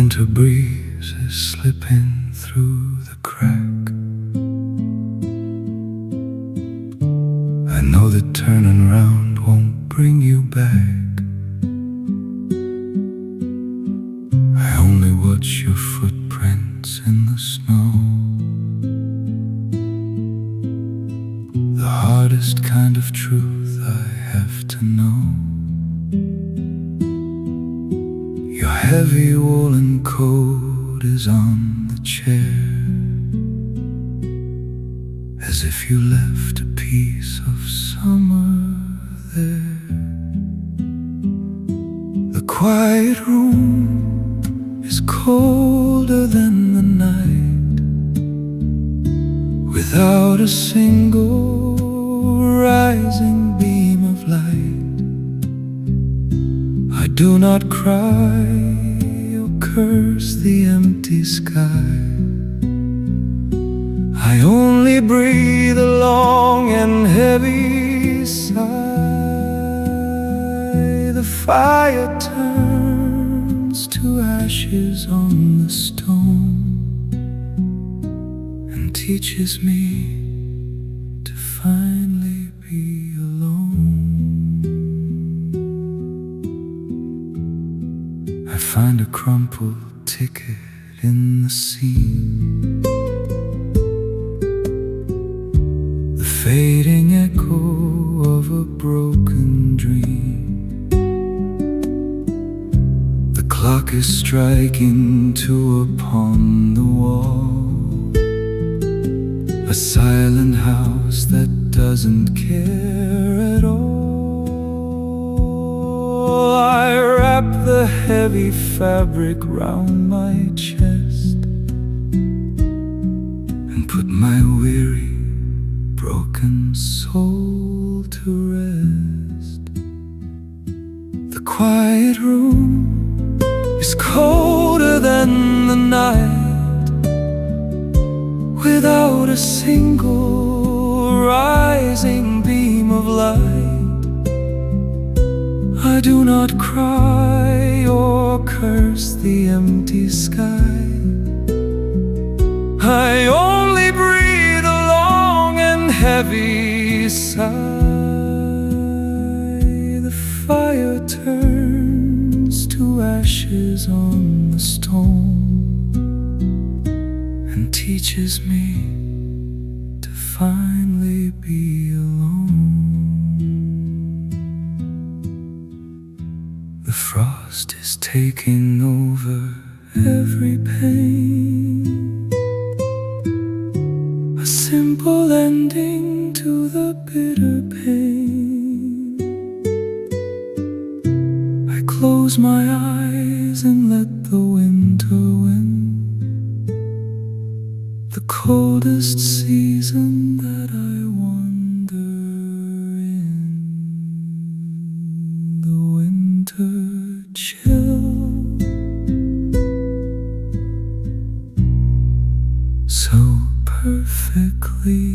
winter breeze is slipping through the crack. I know that turning round won't bring you back. I only watch your footprints in the snow. The hardest kind of truth I have to know. Your heavy woolen coat is on the chair, as if you left a piece of summer there. The quiet room is colder than the night, without a single rising beam of light. I do not cry or curse the empty sky. I only breathe a long and heavy sigh. The fire turns to ashes on the stone and teaches me to finally be alone. I find a crumpled ticket in the scene, the fading echo of a broken dream. The clock is striking two upon the wall, a silent house that doesn't care at all. I wrap the heavy fabric round my chest and put my weary, broken soul to rest. The quiet room is colder than the night, without a single rising beam of light. I do not cry or curse the empty sky. I only breathe a long and heavy sigh. The fire turns to ashes on the stone and teaches me to finally be alone. The frost is taking over every pain, a simple ending to the bitter pain. I close my eyes and let the winter win, the coldest season that I wander in. The winter chill, so perfectly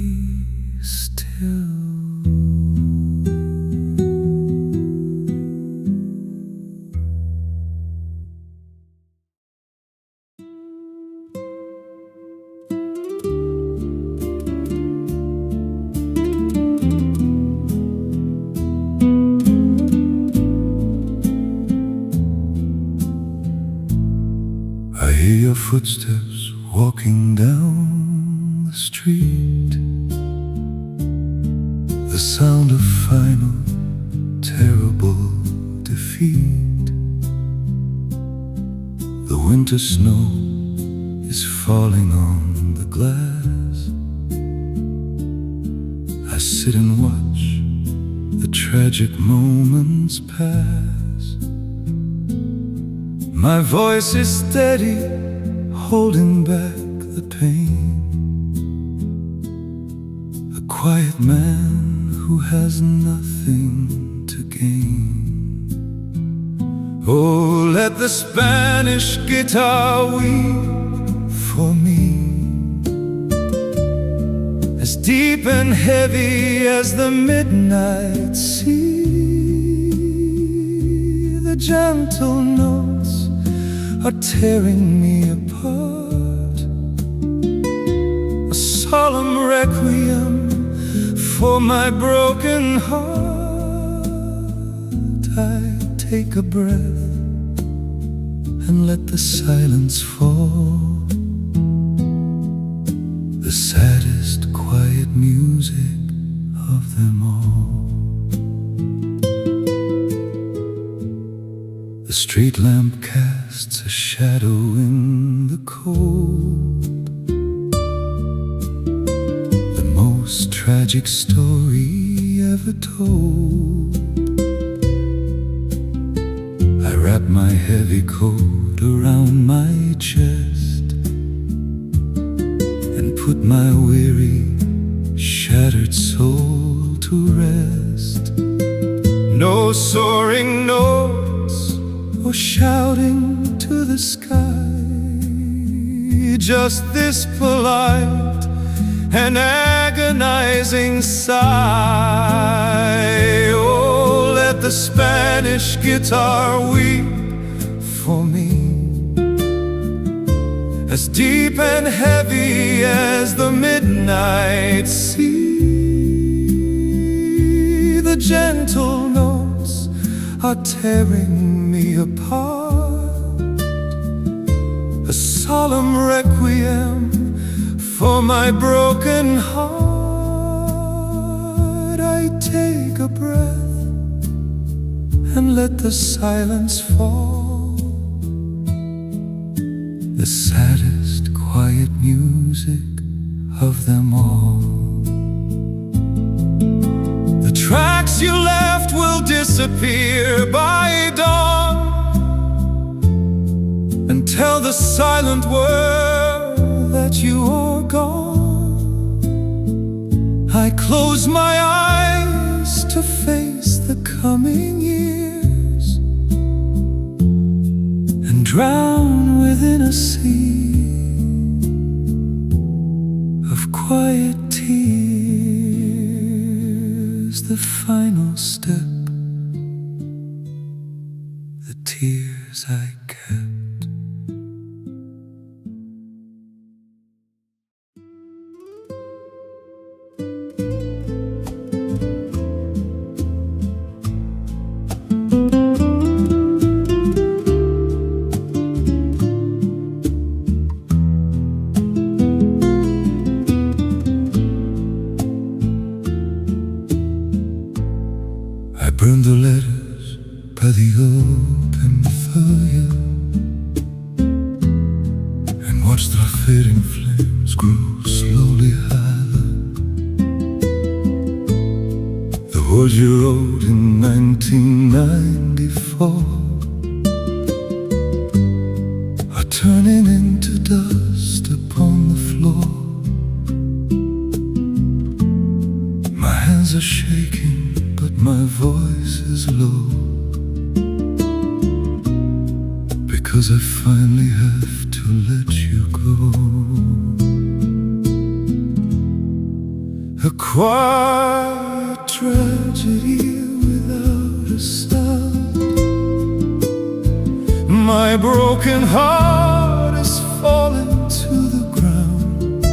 still. I hear your footsteps walking down the street, the sound of final, terrible defeat. The winter snow is falling on the glass. I sit and watch the tragic moments pass. My voice is steady, holding back the pain. A quiet man who has nothing to gain. Oh, let the Spanish guitar weep for me, as deep and heavy as the midnight sea. The gentle notes are tearing me apart. A solemn requiem for my broken heart. I take a breath and let the silence fall. The saddest quiet music of them all. The street lamp casts a shadow in the cold. The most tragic story ever told. I wrap my heavy coat around my chest and put my weary, shattered soul to rest. No soaring notes or shouting to the sky, just this polite and agonizing sigh. Oh, let the Spanish guitar weep for me, as deep and heavy as the midnight sea. The gentle notes are tearing me apart. A solemn requiem for my broken heart. I take a breath and let the silence fall. The saddest quiet music of them all. The tracks you left will disappear by dawn, and tell the silent world that you are gone. I close my eyes to face the coming years and drown within a sea of quiet tears. The final step, the tears I kept. I burned the letters by the open fire and watched the fading flames grow slowly higher. The words you wrote in 1994 are turning into dust upon the floor. My hands are shaking, but my voice is low, because I finally have to let you go. A quiet tragedy without a sound. My broken heart is falling to the ground.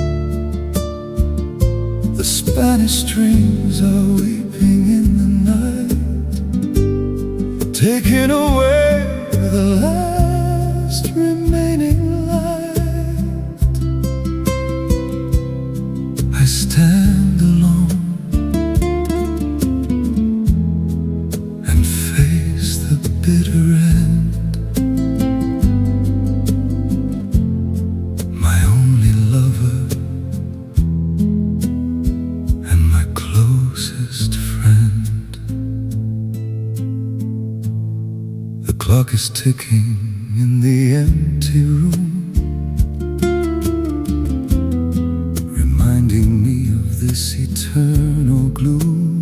The Spanish strings are weeping in the night, taking away the last remaining light. I stand alone and face the bitter end. My only lover and my closest friend. The clock is ticking in the empty room, reminding me of this eternal gloom.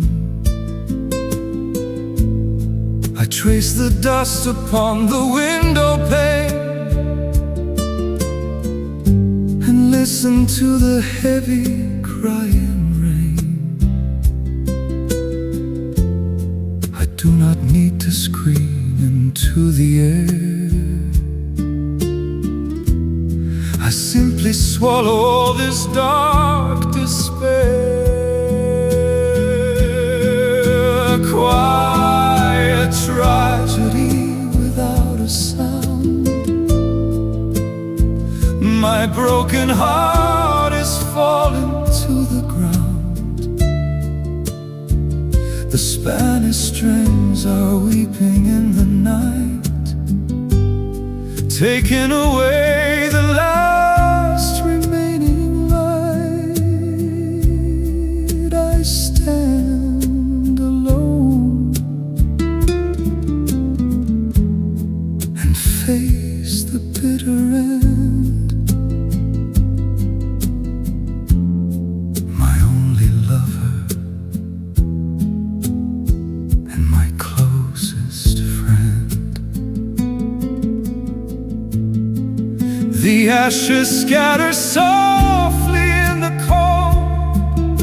I trace the dust upon the window pane and listen to the heavy crying rain. I do not need to scream into the air. simply swallow all this dark despair. A quiet tragedy without a sound. My broken heart is falling to the ground. The Spanish strings are weeping in the night, taking away the last remaining light. I stand alone and face the bitter end. My only lover and my closest friend. The ashes scatter softly in the cold.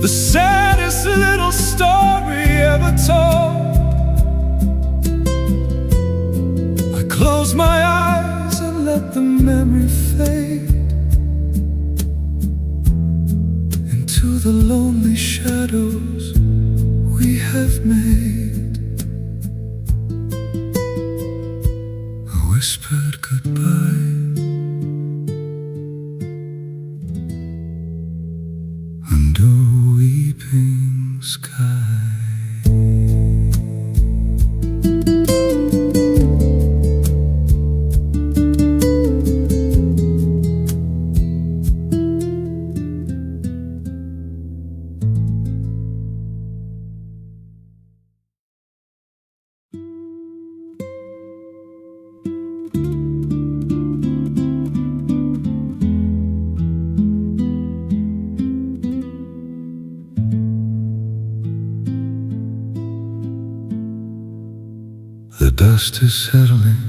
The saddest little story ever told. I close my eyes and let the memory fade into the lonely shadows we have made. A whispered goodbye under a weeping sky. The dust is settling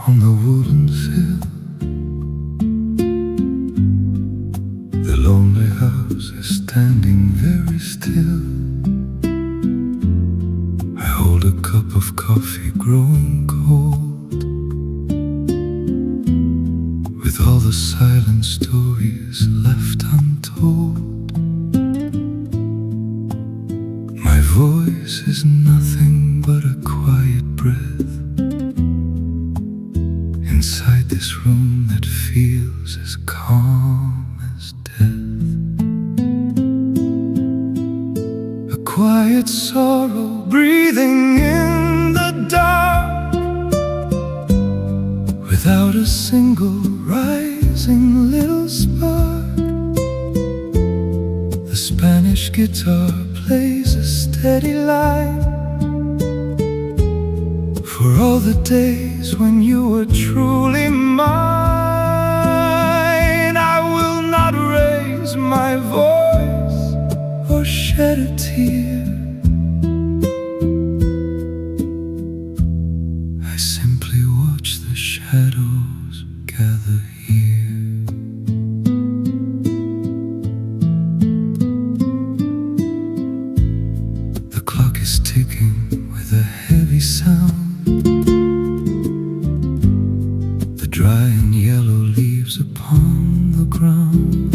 on the wooden sill. The lonely house is standing very still. I hold a cup of coffee growing cold, with all the silent stories left untold. My voice is nothing but a quiet breath inside this room that feels as calm as death. A quiet sorrow breathing in the dark, without a single rising little spark. The Spanish guitar plays a steady line for all the days when you were truly mine. I will not raise my voice or shed a tear. I simply watch the shadows gather here. The clock is ticking with a heavy sound. Dry and yellow leaves upon the ground.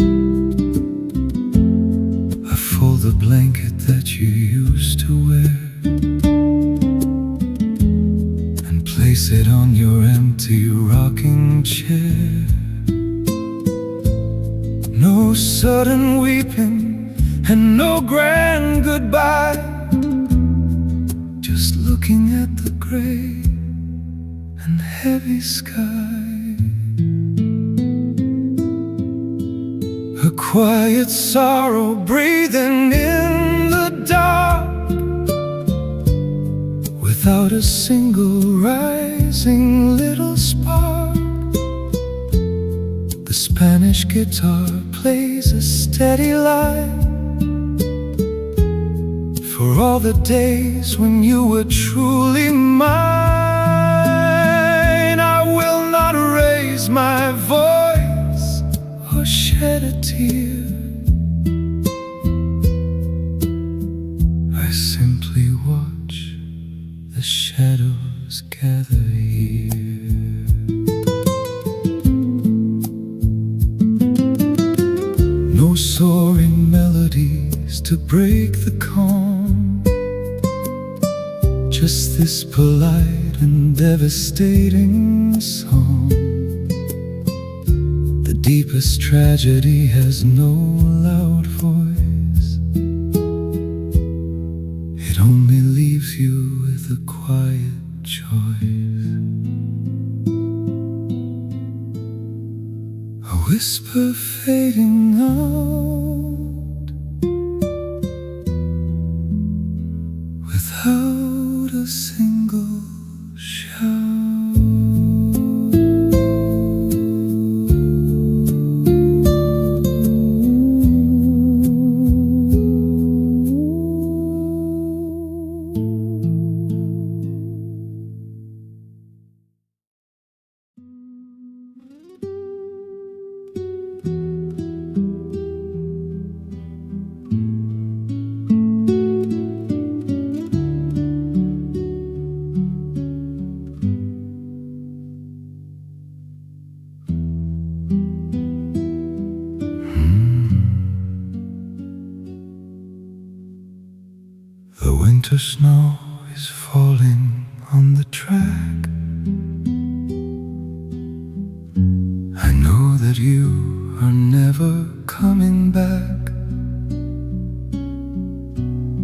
I fold the blanket that you used to wear and place it on your empty rocking chair. No sudden weeping and no grand goodbye, just looking at the gray and heavy sky. A quiet sorrow breathing in the dark, without a single rising little spark. The Spanish guitar plays a steady line for all the days when you were truly mine. I will not raise my voice or shed a tear. I simply watch the shadows gather here. to break the calm. Just this polite and devastating song. The deepest tragedy has no loud voice. It only leaves you with a quiet choice. A whisper fading out without a single shout. The winter snow is falling on the track. I know that you are never coming back.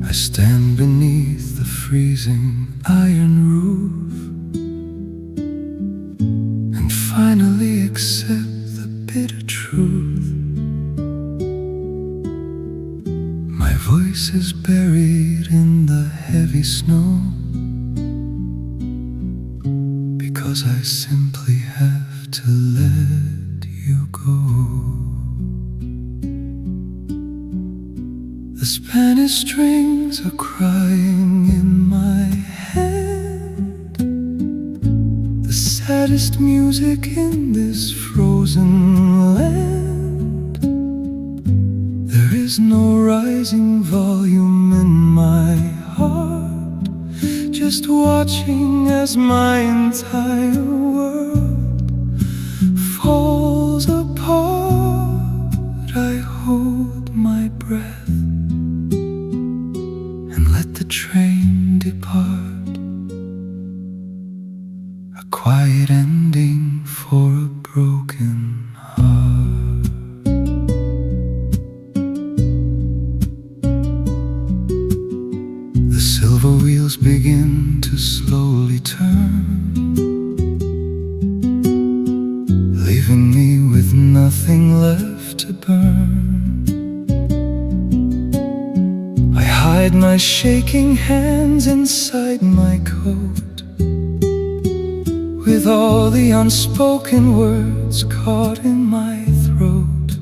I stand beneath the freezing iron roof and finally accept the bitter truth. My voice is buried in the heavy snow because I simply have to let you go. The Spanish strings are crying in my head. The saddest music in this frozen land. There is no rising volume in my heart, just watching as my entire world falls apart. I hold my breath and let the train depart. A quiet ending for a broken heart. The silver wheels begin to slowly turn, leaving me with nothing left to burn. I hide my shaking hands inside my coat, with all the unspoken words caught in my throat.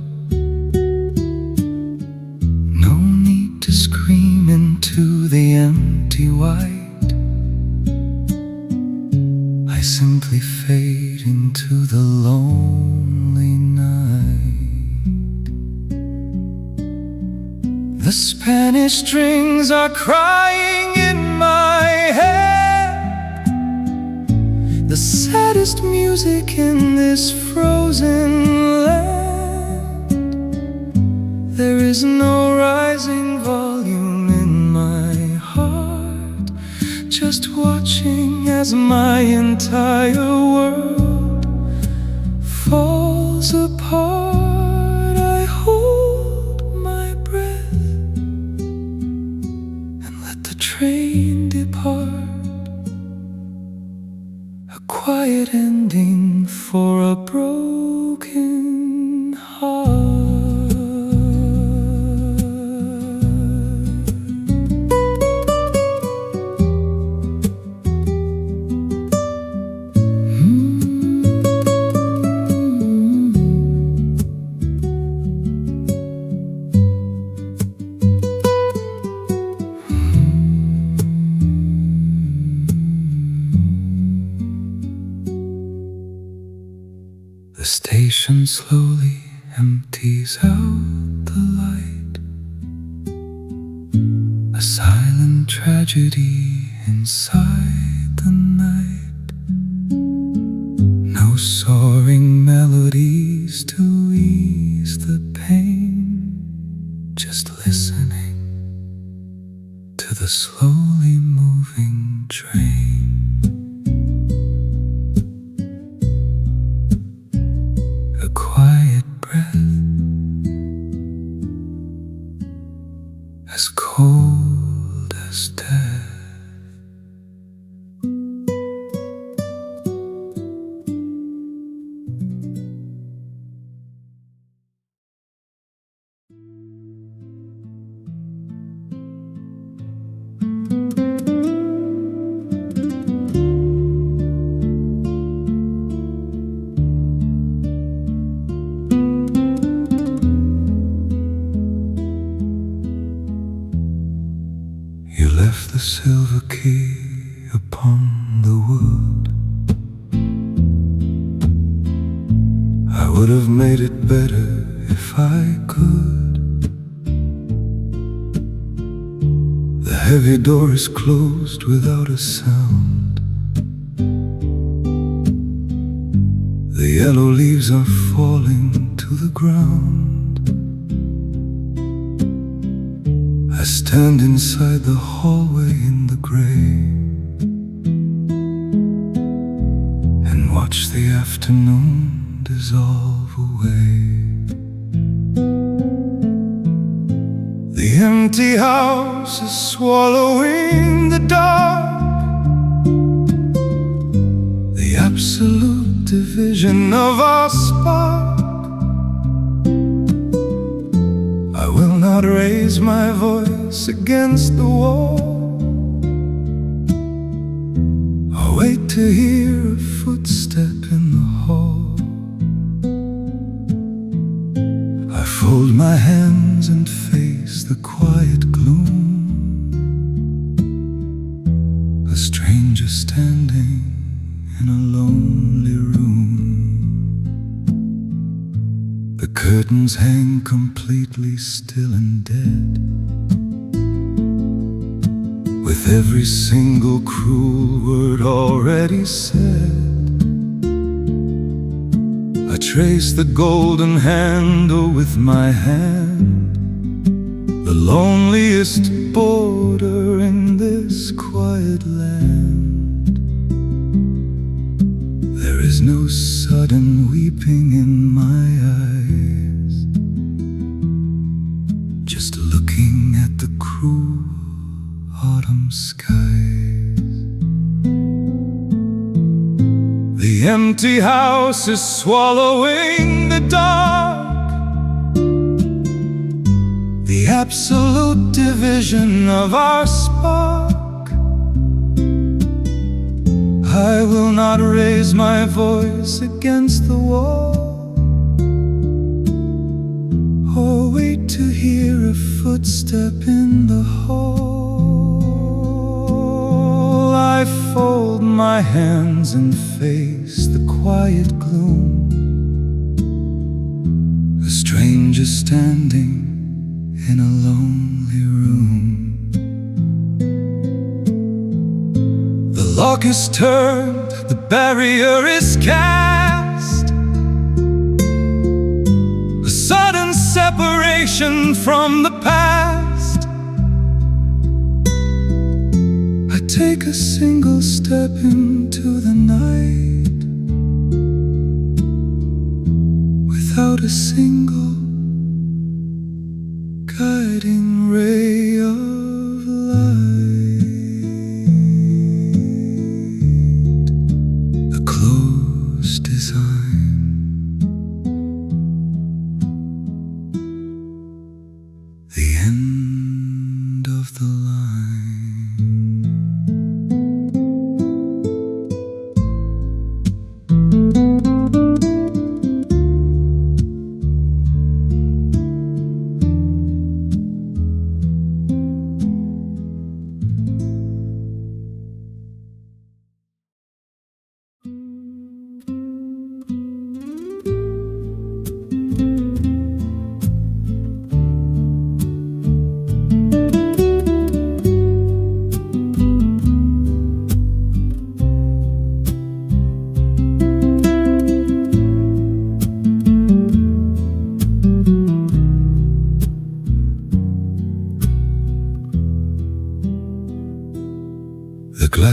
No need to scream into the empty white. I simply fade into the lonely night. The Spanish strings are crying in my head. The saddest music in this frozen land. There is no rising volume in my heart, just watching as my entire world falls apart. I hold my breath and let the train depart. A quiet ending for a broken heart. The station slowly empties out the light. A silent tragedy inside the night. No soaring melodies to ease the pain. Just listening with a slowly moving train. A quiet breath, as cold as death. Left the silver key upon the wood. I would have made it better if I could. The heavy door is closed without a sound. The yellow leaves are falling to the ground. I stand inside the hallway in the gray and watch the afternoon dissolve away. The empty house is swallowing the dark. The absolute division of our spark. I will not raise my voice against the wall. I'll wait to hear a footstep in the hall. I fold my hands and face the quiet gloom. A stranger standing in a lonely room. The curtains hang completely still and dead, with every single cruel word already said. I trace the golden handle with my hand, the loneliest border in this quiet land. There is no sudden weeping in my eyes, just looking at the cruel autumn skies. The empty house is swallowing the dark. The absolute division of our spark. I will not raise my voice against the wall, or wait to hear a footstep in the hall. I fold my hands and face the quiet gloom. A stranger standing in a lonely room. The lock is turned, the barrier is cast. A sudden separation from the past. I take a single step into the night, without a single guiding ray of light. A closed design. The end of the line.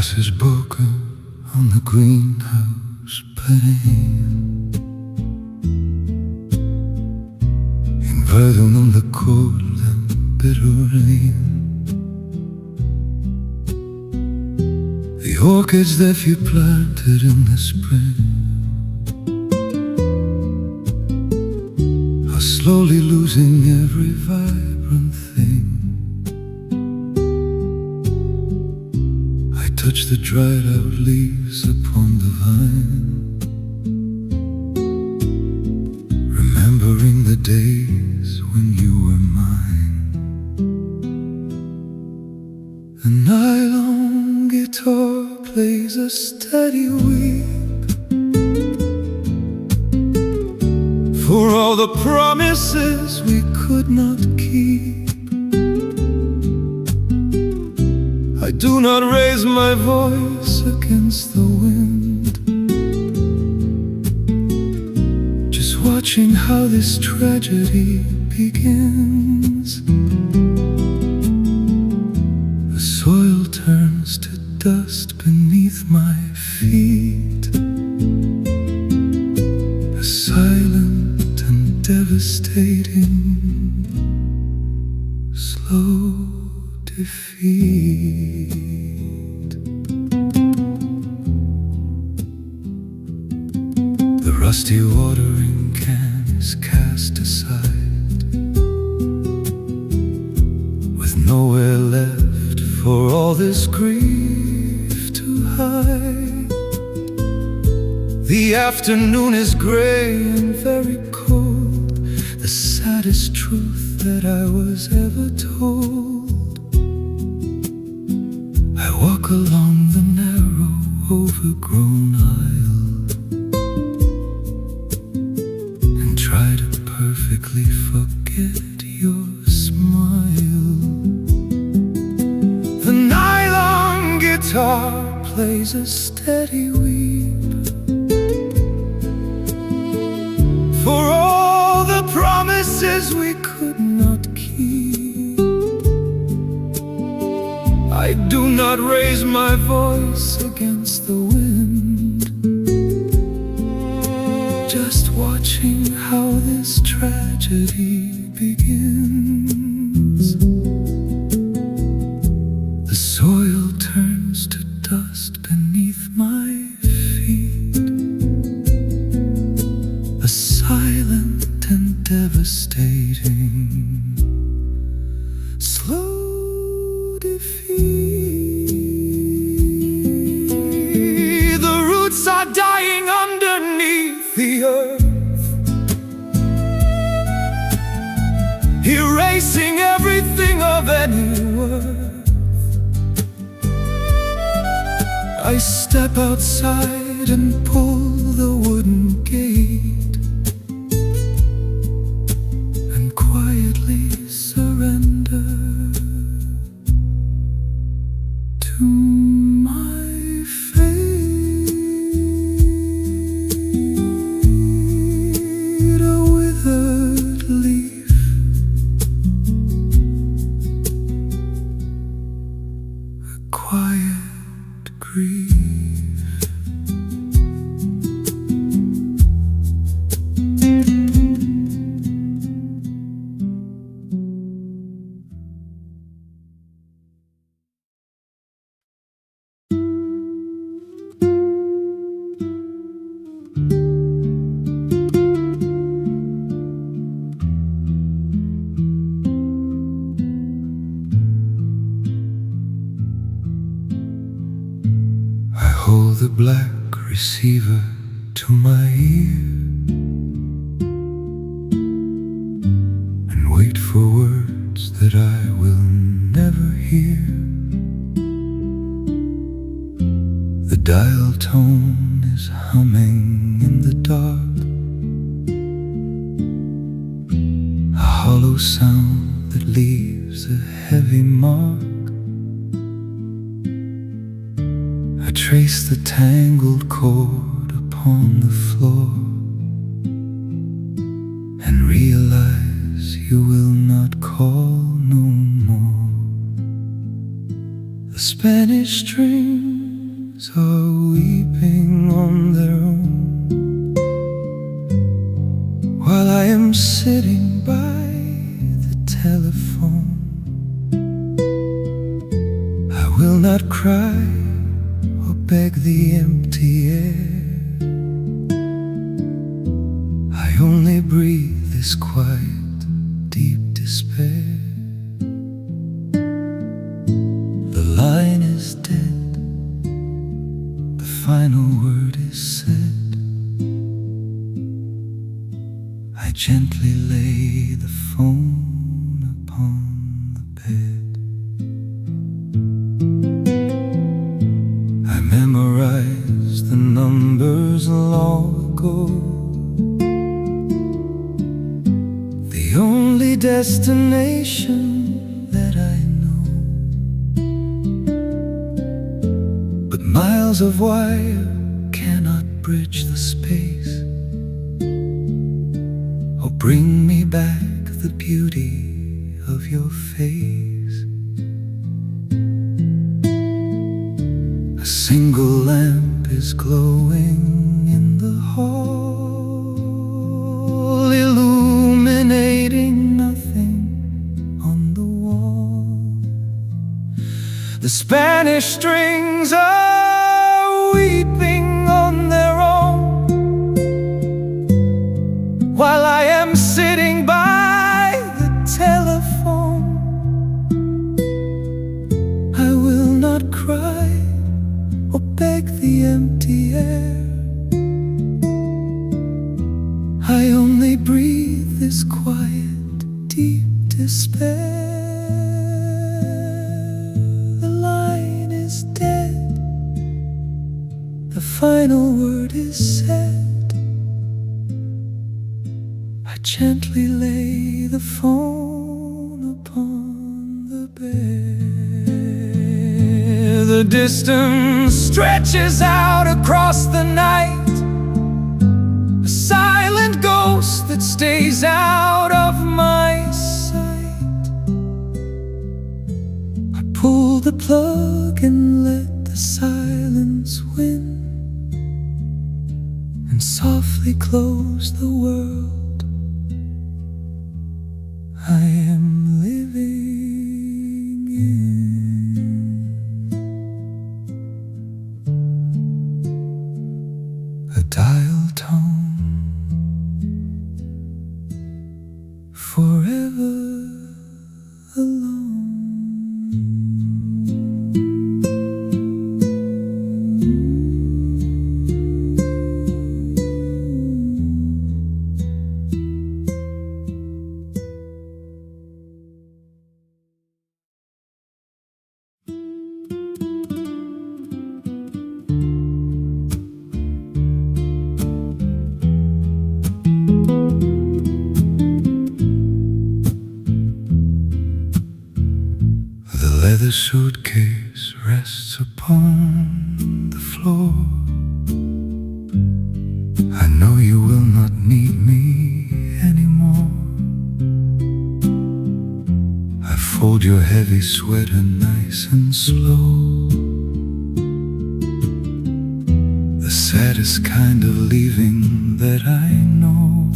glass is broken on the greenhouse pane. Invierno on the cold and bitter rain. The orchids that you planted in the spring are slowly losing every vibrant thing. I touch the dried out leaves upon the vine, remembering the days when you were mine. The nylon guitar plays a steady weep for all the promises we could not keep. I do not raise my voice against the wind, just watching how this tragedy begins. The soil turns to dust beneath my feet, a silent and devastating slow defeat. The rusty watering can is cast aside, with nowhere left for all this grief to hide. The afternoon is gray and very cold, the saddest truth that I was ever told. I walk along the narrow, overgrown aisle and try to perfectly forget your smile. The nylon guitar plays a steady weep for all the promises we could not keep. I do not raise my voice against the wind, just watching how this tragedy begins. The soil turns to dust beneath my feet, a silent and devastating slow defeat. The roots are dying underneath the earth, erasing everything of any worth. I step outside and pull the wooden gate and quietly surrender to my fate. A withered leaf, a quiet grief. Hold the black receiver to my ear and wait for words that I will never hear. The dial tone is humming in the dark, a hollow sound that leaves a heavy mark. I trace the tangled cord upon the floor and realize you will not call no more. The Spanish string are weeping on their own, while I am sitting by the telephone. I will not cry or beg the empty air. I only breathe this quiet, deep despair. The line is dead, the final word is said. I gently lay the phone upon the bed. I memorized the numbers long ago. The only destination that I know. But miles of wire cannot bridge the space or bring me back the beauty of your face. A single lamp is glowing in the hall, illuminating nothing on the wall. The Spanish strings are weeping on their own, while I am sitting by the telephone. I will not cry or beg the empty air. I only breathe this quiet, deep despair. The line is dead, the final word is said. I gently lay the phone upon the bed. The distance stretches out across the night, a silent ghost that stays out of my sight. I pull the plug and let the silence win, and softly close the world I am living in. A dial tone, forever alone. The suitcase rests upon the floor. I know you will not need me anymore. I fold your heavy sweater nice and slow. The saddest kind of leaving that I know.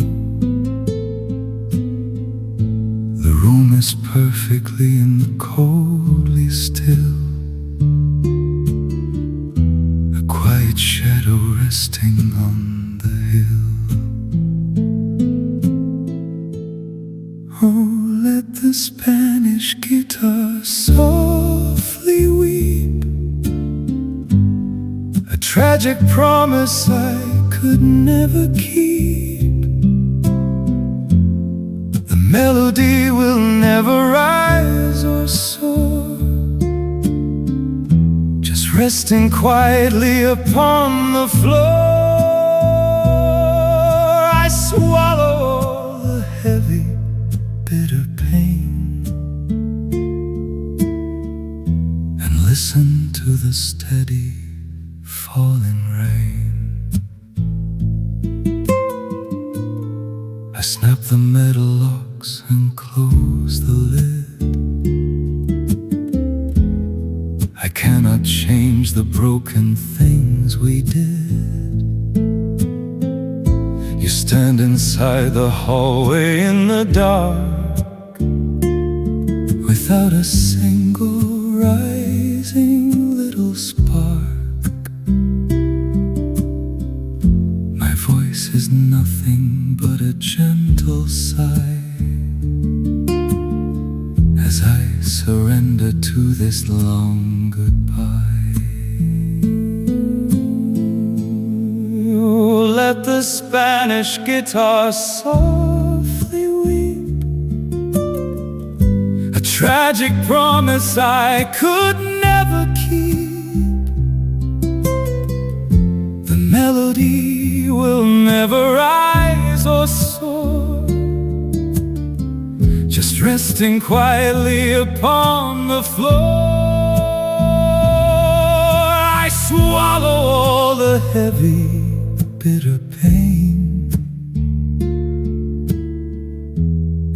The room is perfectly and coldly still, a quiet shadow resting on the hill. Oh, let the Spanish guitar softly weep, a tragic promise I could never keep. The melody will never rise or soar, just resting quietly upon the floor. I swallow all the heavy, bitter pain and listen to the steady falling rain. I snap the metal locks and close the lid. I cannot change change the broken things we did. You stand inside the hallway in the dark, without a single rising little spark. My voice is nothing but a gentle sigh as I surrender to this long goodbye. Oh, let the Spanish guitar softly weep, a tragic promise I could never keep. The melody will never rise or soar, just resting quietly upon the floor. I swallow all the heavy, bitter pain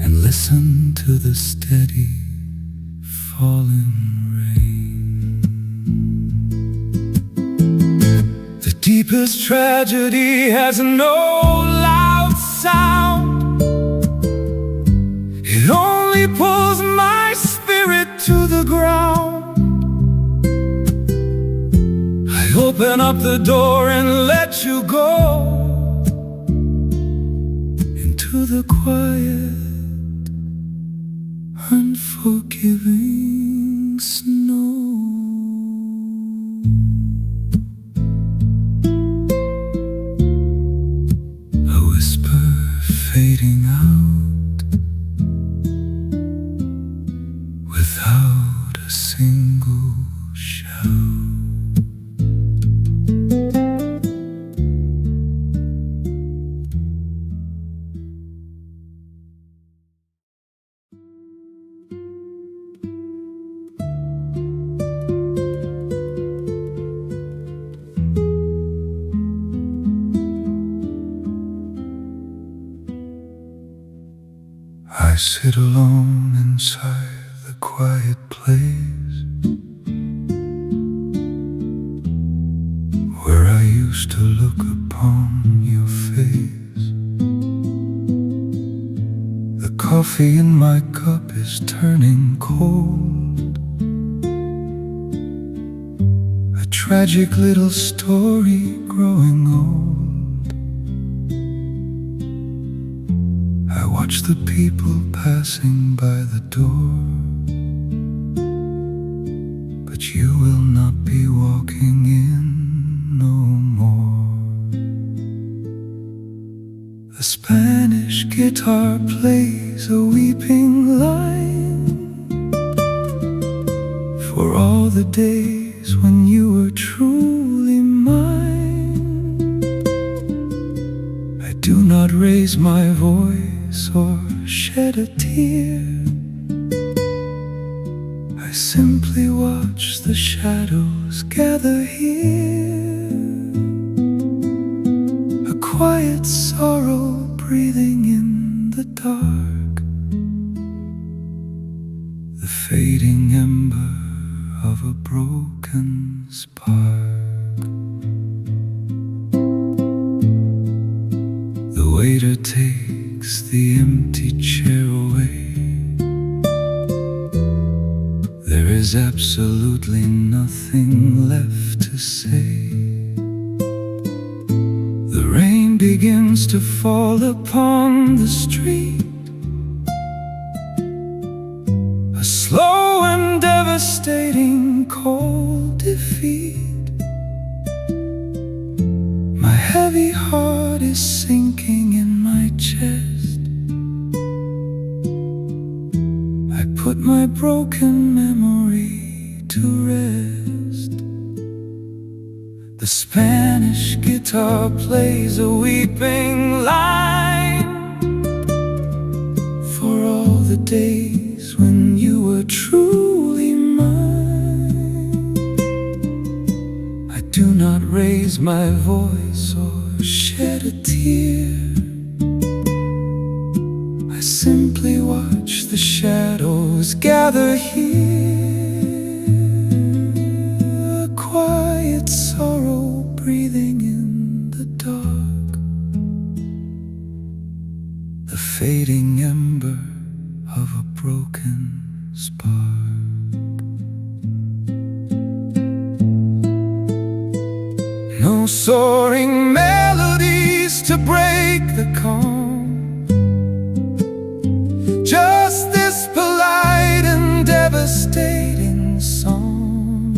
and listen to the steady falling rain. The deepest tragedy has no loud sound. It only pulls my spirit to the ground. I open up the door and let you go into the quiet, unforgiving snow. A whisper fading out without a single shout. I sit alone inside the quiet place where I used to look upon your face. The coffee in my cup is turning cold, a tragic little story growing old. I watch the people passing by the door, but you will not be walking in no more. The Spanish guitar plays a weeping line for all the days when you were truly mine. I do not raise my voice or shed a tear. I simply watch the shadows gather here, a quiet sorrow breathing in the dark, the fading ember of a broken spark. The waiter takes the empty chair away. There is absolutely nothing left to say. The rain begins to fall upon the street, a slow and devastating cold defeat. My heavy heart is sinking in my chest. I put my broken memory to rest. The Spanish guitar plays a weeping line for all the days when you were truly mine. I do not raise my voice or shed a tear. I simply watch the shadows gather here, quiet fading ember of a broken spark. No soaring melodies to break the calm, just this polite and devastating song.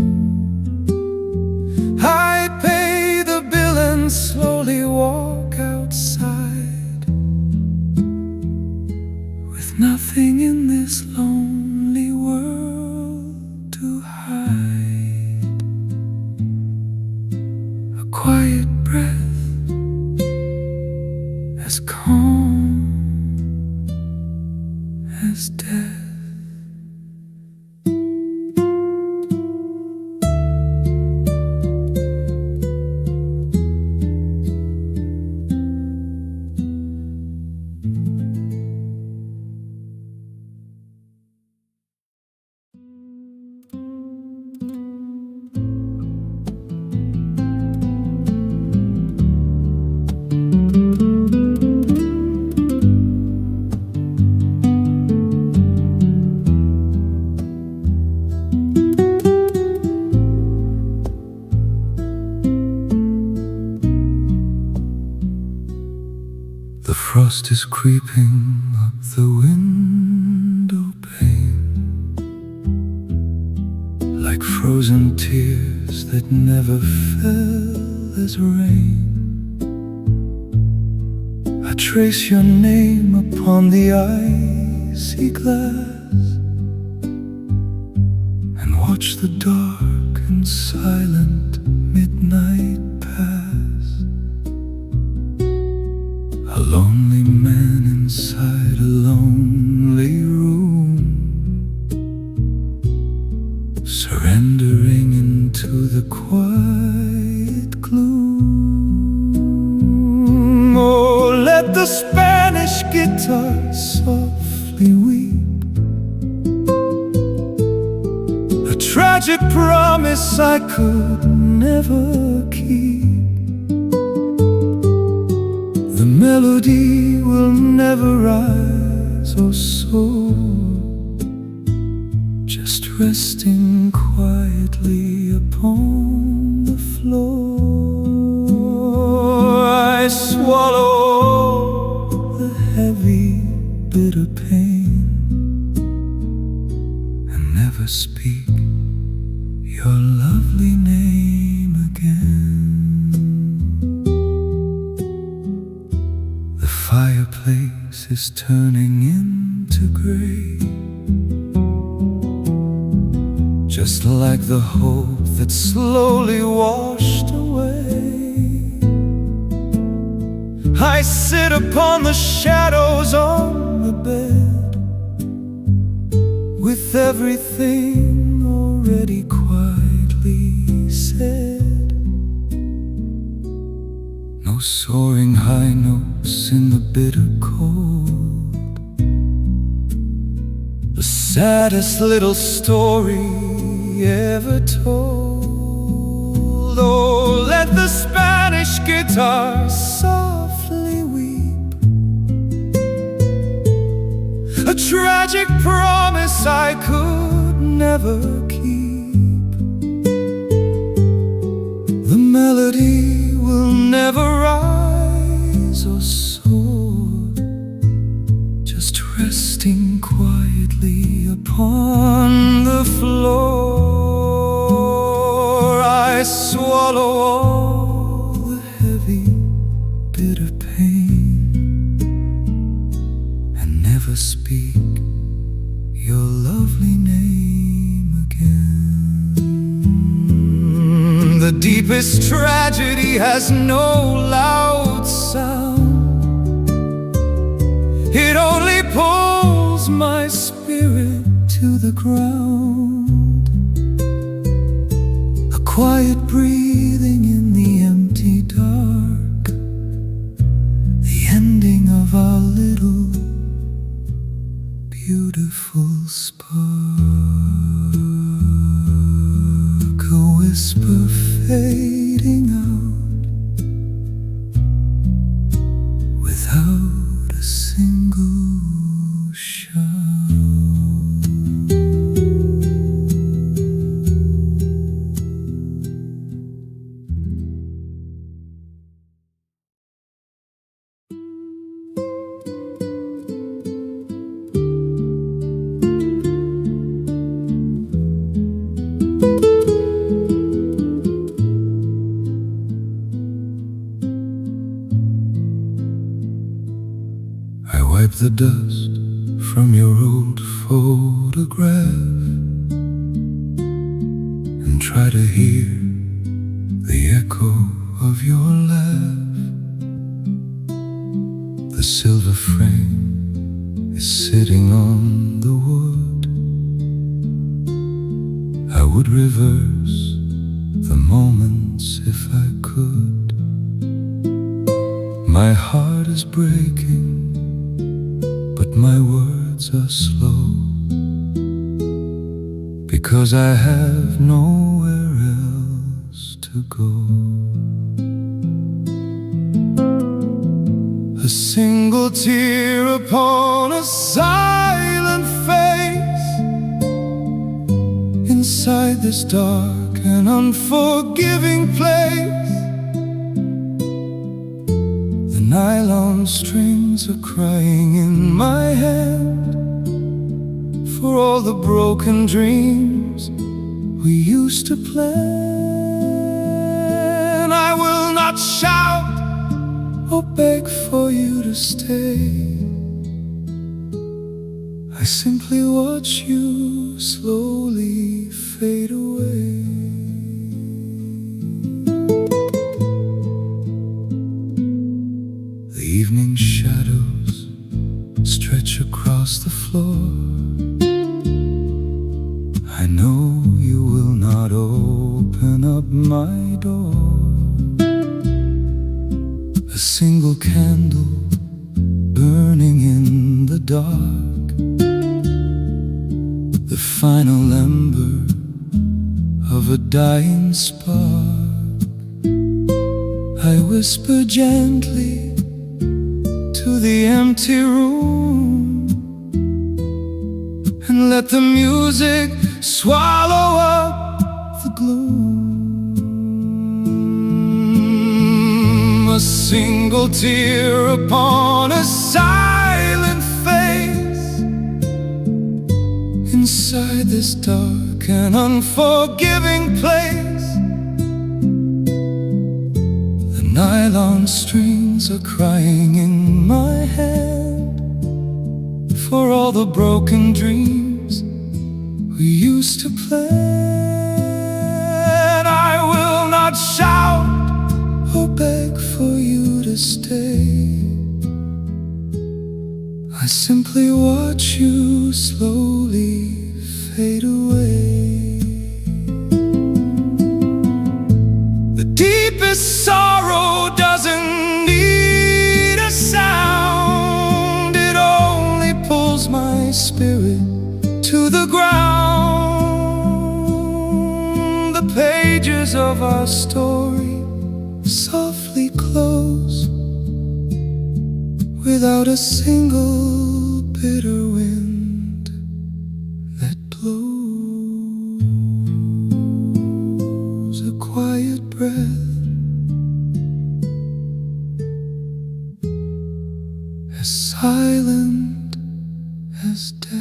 I pay the bill and slowly walk outside, with nothing in this lonely world to hide. A quiet breath, as calm as death. The frost is creeping up the window pane, like frozen tears that never fell as rain. I trace your name upon the icy glass, and watch the dark and silent midnight pass. A lonely man inside a lonely room, surrendering into the quiet gloom. Oh, let the Spanish guitar softly weep, a tragic promise I could never keep. The melody will never rise or soar, just resting quietly upon the floor. I swallow all the heavy, bitter pain, and never speak your lovely name again. The fireplace is turning into gray, just like the hope that slowly washed away. I sit upon the shadows on the bed, with everything already quietly said. No soaring high notes in the bitter cold, the saddest little story ever told. Oh, let the Spanish guitar softly weep, a tragic promise I could never keep. The melody will never rise or soar, just resting quietly upon the floor. I swallow all the heavy, bitter pain, and never speak your lovely name again. The deepest tragedy has no loud sound, it only pulls my spirit to the ground. A quiet breathing in the empty dark, the ending of our little beautiful spark. A whisper fading out without a a single shot. Wipe the dust from your old photograph and try to hear the echo of your laugh. The silver frame is sitting on the wood. I would reverse the moments if I could. My heart is breaking, but my words are slow, because I have nowhere else to go. A single tear upon a silent face, inside this dark and unforgiving place. The nylon strings are crying in my hand for all the broken dreams we used to plan. I will not shout or beg for you to stay. I simply watch you slowly fade away. The evening shadows stretch across the floor. I know you will not open up my door. A single candle burning in the dark, the final ember of a dying spark. I whisper gently to the empty room and let the music swallow up the gloom. A single tear upon a silent face, inside this dark and unforgiving place. The nylon strings are crying in my hand for all the broken dreams we used to plan. I will not shout or beg for you to stay. I simply watch you slowly fade away. The deepest sorrow doesn't need a sound. It only pulls my spirit to the ground. The pages of our story softly close without a single bitter wind that blows. A quiet breath, as silent as death.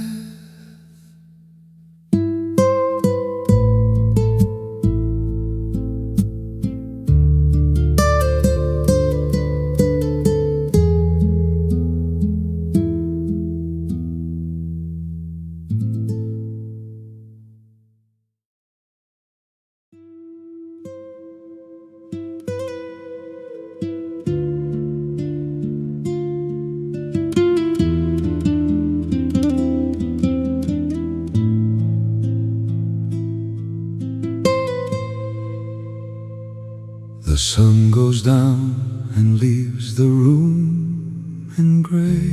The sun goes down and leaves the room in gray.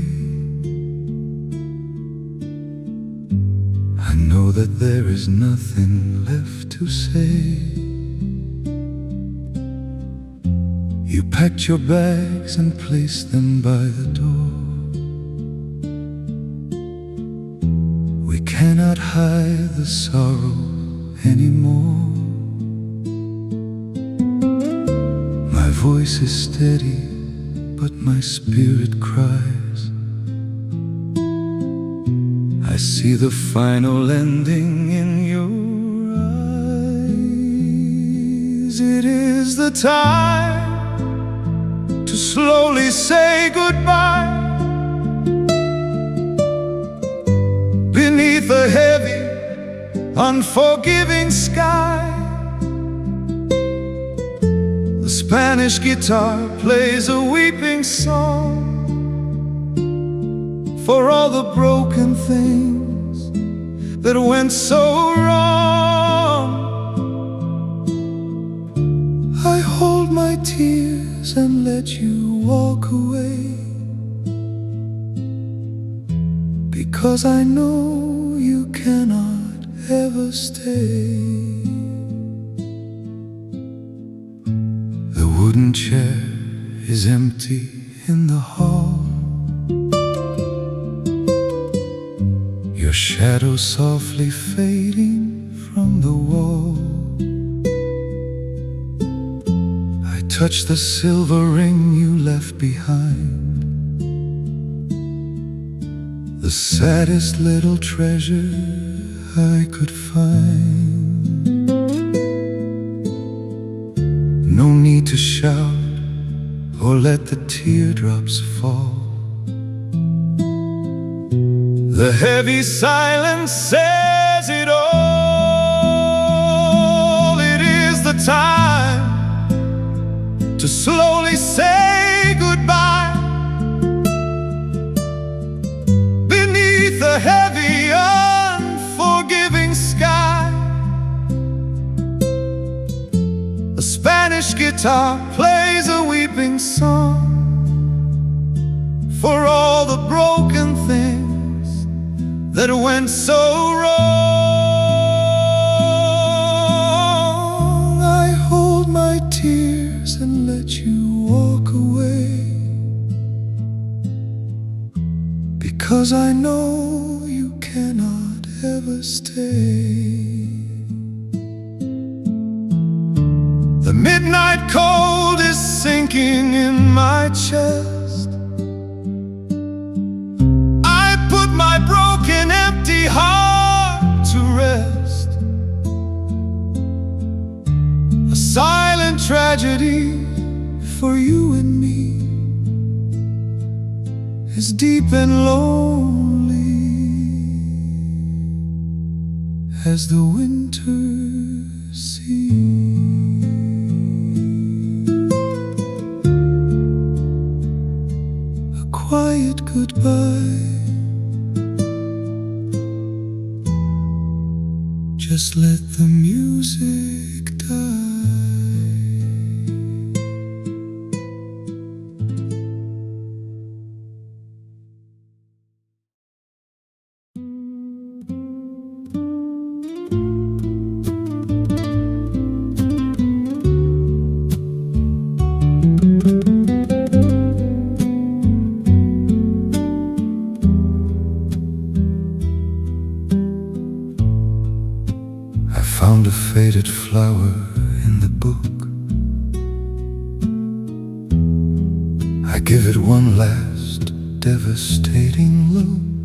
I know that there is nothing left to say. You packed your bags and placed them by the door. hide the sorrow anymore. My voice is steady, but my spirit cries. I see the final ending in your eyes. It is the time to slowly say goodbye. Beneath a heavy, unforgiving sky, the Spanish guitar plays a weeping song for all the broken things that went so wrong. I hold my tears and let you walk away, because I know you cannot ever stay. The wooden chair is empty in the hall. Your shadow softly fading from the wall. I touch the silver ring you left behind, the saddest little treasure I could find. No need to shout or let the teardrops fall. The heavy silence says it all. It is the time to slowly say goodbye. Beneath the heavy, unforgiving sky, a Spanish guitar plays a weeping song for all the broken things that went so wrong. I hold my tears and let you walk away, because I know you cannot ever stay. The midnight cold is sinking in my chest. I put my broken, empty heart to rest. A silent tragedy for you and me is deep and lonely as the winter sea. A quiet goodbye, just let the music die. Found a faded flower in the book. I give it one last devastating look.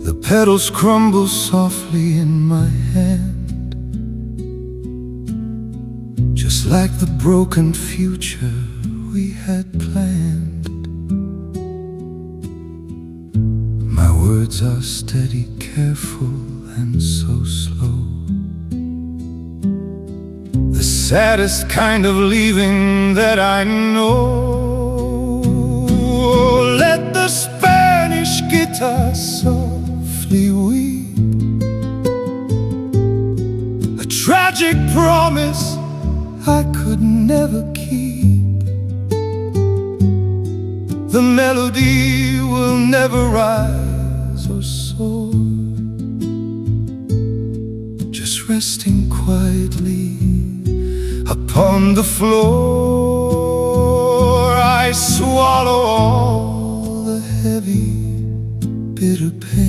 The petals crumble softly in my hand, just like the broken future we had planned. My words are steady, careful, and so slow. The saddest kind of leaving that I know. Let the Spanish guitar softly weep, a tragic promise I could never keep. The melody will never rise or soar, just resting quietly upon the floor. I swallow all the heavy, bitter pain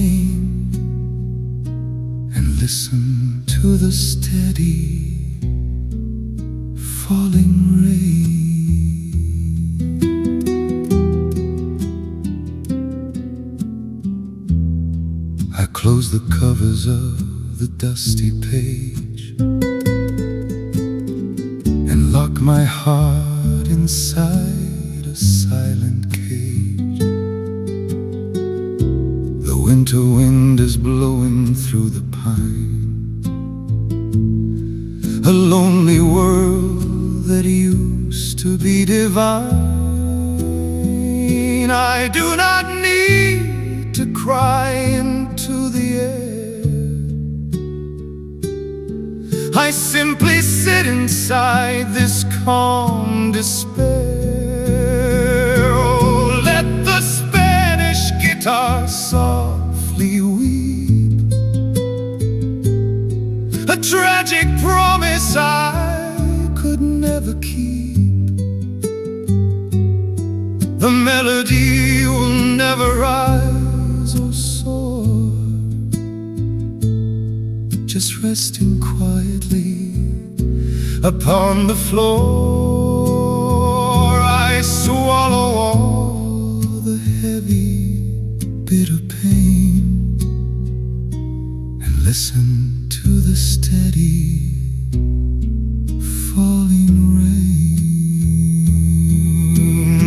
close the covers of the dusty page and lock my heart inside a silent cage. The winter wind is blowing through the pine, a lonely world that used to be divine. I do not need to cry into the air. I simply sit inside this calm despair. Oh, let the Spanish guitar softly weep, a tragic promise I could never keep. The melody will never rise or soar, just resting quietly upon the floor. I swallow all the heavy, bitter pain and listen to the steady falling rain.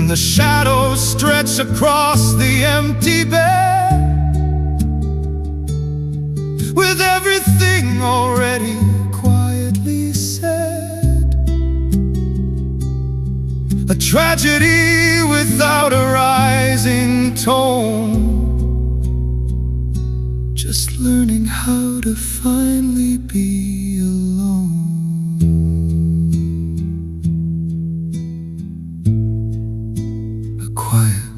The shadows stretch across the empty bed, with everything already quietly said. A tragedy without a rising tone, just learning how to finally be alone. A quiet